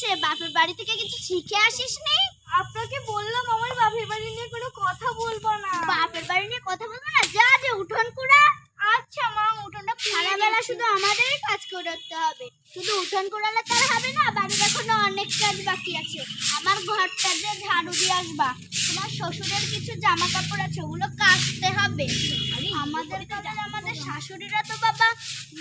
রে, বাপের বাড়ি থেকে কিছু শিখে আসিস নি? আপনাকে বললাম আমার বাপের বাড়ি নিয়ে কোনো কথা বলবো না। বাপের বাড়ি নিয়ে কথা বলবো না? যা যে উঠোন কুড়া। আচ্ছা মা, উঠোনটা সারাবেলা শুধু আমাদেরই কাজ করতে হবে। শুধু উঠোন কুড়ালে তার হবে না, বাড়ির এখনো অনেক কাজ বাকি আছে। আমার ঘরটা যে ঝাড়ু দিয়ে আসবা, তোমার শ্বশুরের কিছু জামা কাপড় আছে, ওগুলো কাচতে হবে। আমাদের কাছে আমাদের শাশুড়িরা তো বাবা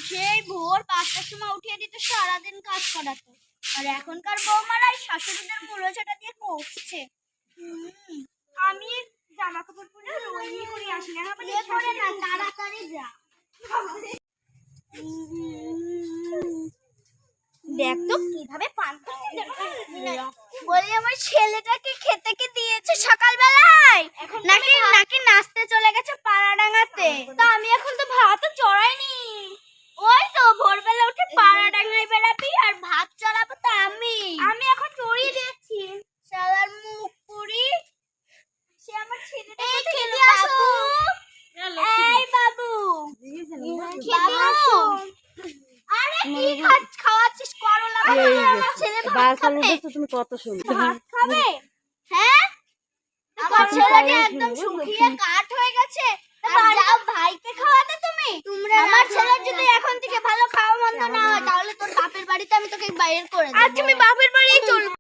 সেই ভোর 5টার সময় উঠিয়ে দিত, সারাদিন কাজ করাতো। আর এখনকার বৌমারাই শাশুড়িদের মুড়োঝাটা দিয়ে কষছে। আমি জামা কাপড় পরে রোই করে আসি না, করে না, তাড়াতাড়ি যা। দেখ তো কিভাবে পান বলি আমার ছেলেটাকে খেতে কি দিয়েছে সকালবেলায়? নাকি নাকি নাচতে চলে গেছে পাড়াডাঙ্গাতে? তা আমি এখন তো ভাত চড়াইনি। ওই তো ভোরবেলা উঠে পাড়াডাঙ্গায় বেড়াবি আর ভাত চড়াবো তো আমি এখন চড়িয়ে দিচ্ছি। শালার মুখ পুরি। সে আমার ছেলেটা এই কোথায় খেতে গেল? আসো। এই বাবু, খেতে বাবু। আসো। আরে কি খাওয়াচ্ছিস? করলা ভাজা? আমার ছেলে ভাত খাবে? তুমি কত সুন্দর ভাত খাবে? হ্যাঁ, আমার ছেলেটা একদম শুকিয়ে কাঠ হয়ে গেছে। আর যাও ভাইকে খাওয়াতে তুমি। আমার ছেলে যদি এখন থেকে ভালো খাওয়া মন্দ না হয়, তাহলে তোর বাপের বাড়িতে আমি তোকে বাইর করে দেব। আচ্ছা আমি বাপের বাড়ি চলবো।